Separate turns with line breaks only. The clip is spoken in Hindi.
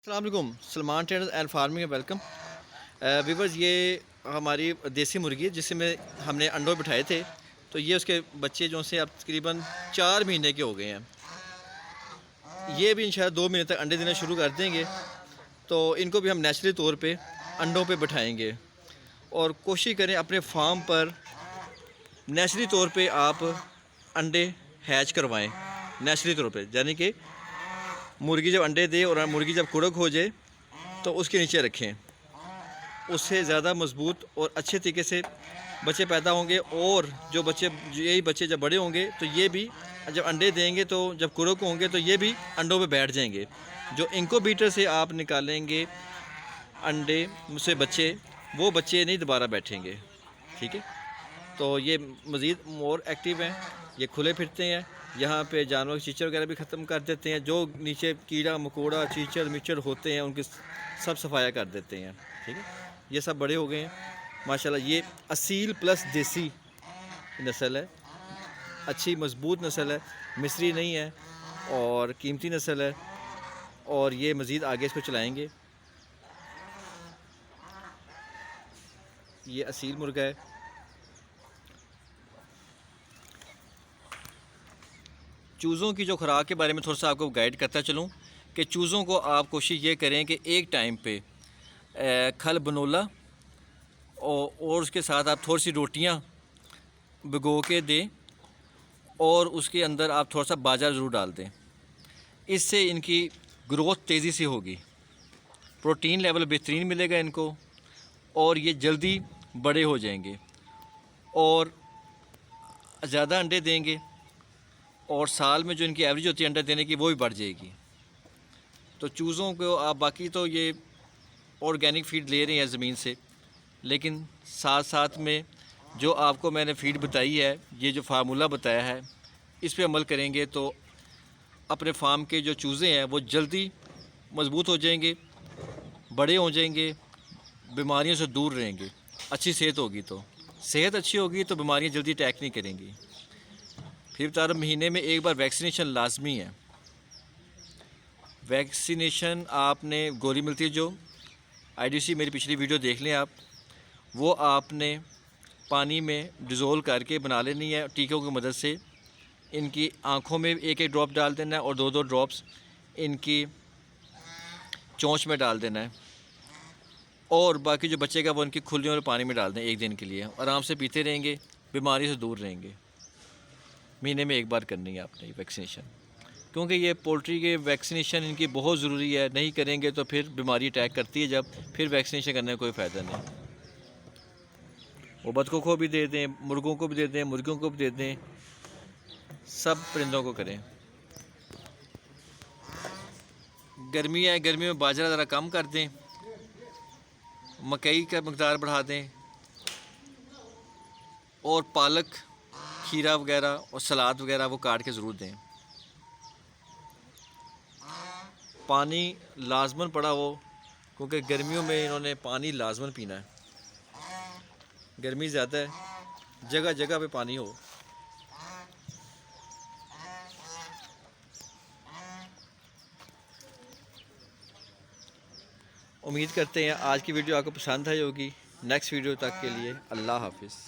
अस्सलाम वालेकुम, सलमान ट्रेडर्स एंड फार्मिंग में वेलकम। व्यूवर्स, ये हमारी देसी मुर्गी है जिसे में हमने अंडों बिठाए थे। तो ये उसके बच्चे जो से अब तकरीबन 4 महीने के हो गए हैं। ये भी इंशाल्लाह 2 महीने तक अंडे देना शुरू कर देंगे। तो इनको भी हम नेचुरली तौर पे अंडों पे बिठाएंगे और कोशिश करें अपने फार्म पर नेचुरली तौर पे आप अंडे हैच करवाएं। नेचुरली तौर पे यानी कि मुर्गी जब अंडे दे और मुर्गी जब कुड़क हो जाए तो उसके नीचे रखें। उससे ज़्यादा मजबूत और अच्छे तरीके से बच्चे पैदा होंगे। और जो बच्चे यही बच्चे जब बड़े होंगे तो ये भी जब अंडे देंगे तो जब कुड़क होंगे तो ये भी अंडों पे बैठ जाएंगे। जो इनक्यूबेटर से आप निकालेंगे अंडे से बच्चे, वो बच्चे नहीं दोबारा बैठेंगे। ठीक है, तो ये मज़ीद मोर एक्टिव हैं, ये खुले फिरते हैं। यहाँ पे जानवर चीचड़ वगैरह भी ख़त्म कर देते हैं। जो नीचे कीड़ा मकोड़ा चीचड़ मिचड़ होते हैं उनकी सब सफाया कर देते हैं। ठीक है, ये सब बड़े हो गए हैं माशाल्लाह। ये असील प्लस देसी नस्ल है, अच्छी मजबूत नस्ल है, मिस्री नहीं है और कीमती नस्ल है। और ये मज़ीद आगे इसको चलाएँगे। ये असील मुर्गा है। चूज़ों की जो खुराक के बारे में थोड़ा सा आपको गाइड करता चलूँ कि चूज़ों को आप कोशिश ये करें कि एक टाइम पे खल बनोला और उसके साथ आप थोड़ी सी रोटियां भिगो के दें और उसके अंदर आप थोड़ा सा बाजरा ज़रूर डाल दें। इससे इनकी ग्रोथ तेज़ी से होगी, प्रोटीन लेवल बेहतरीन मिलेगा इनको और ये जल्दी बड़े हो जाएंगे और ज़्यादा अंडे देंगे। और साल में जो इनकी एवरेज होती है अंडा देने की वो भी बढ़ जाएगी। तो चूज़ों को आप बाकी तो ये ऑर्गेनिक फीड ले रहे हैं ज़मीन से, लेकिन साथ साथ में जो आपको मैंने फीड बताई है, ये जो फार्मूला बताया है, इस पे अमल करेंगे तो अपने फार्म के जो चूज़े हैं वो जल्दी मज़बूत हो जाएंगे, बड़े हो जाएंगे, बीमारियों से दूर रहेंगे। अच्छी सेहत होगी तो सेहत अच्छी होगी तो बीमारियाँ जल्दी अटैक नहीं करेंगी। फिर बता रहा, महीने में एक बार वैक्सीनेशन लाजमी है। वैक्सीनेशन आपने गोली मिलती है जो आईडीसी, मेरी पिछली वीडियो देख लें आप, वो आपने पानी में डिज़ोल्व करके बना लेनी है टीकों की मदद से। इनकी आँखों में एक एक ड्रॉप डाल देना है और दो दो ड्रॉप्स इनकी चोंच में डाल देना है। और बाकी जो बचेगा वो इनकी खुले और पानी में डाल दें एक दिन के लिए। आराम से पीते रहेंगे, बीमारी से दूर रहेंगे। महीने में एक बार करनी है आपने ये वैक्सीनेशन, क्योंकि ये पोल्ट्री के वैक्सीनेशन इनकी बहुत ज़रूरी है। नहीं करेंगे तो फिर बीमारी अटैक करती है, जब फिर वैक्सीनेशन करने का कोई फ़ायदा नहीं। वो बतखों को भी दे दें, मुर्गों को भी दे दें, मुर्गियों को भी दे दें, सब परिंदों को करें। गर्मी है, गर्मी में बाजरा ज़रा कम कर दें, मकई का मकदार बढ़ा दें और पालक खीरा वगैरह और सलाद वगैरह वो काट के ज़रूर दें। पानी लाजमन पड़ा हो, क्योंकि गर्मियों में इन्होंने पानी लाजमन पीना है। गर्मी ज़्यादा है, जगह जगह पे पानी हो। उम्मीद करते हैं आज की वीडियो आपको पसंद आई होगी। नेक्स्ट वीडियो तक के लिए अल्लाह हाफिज़।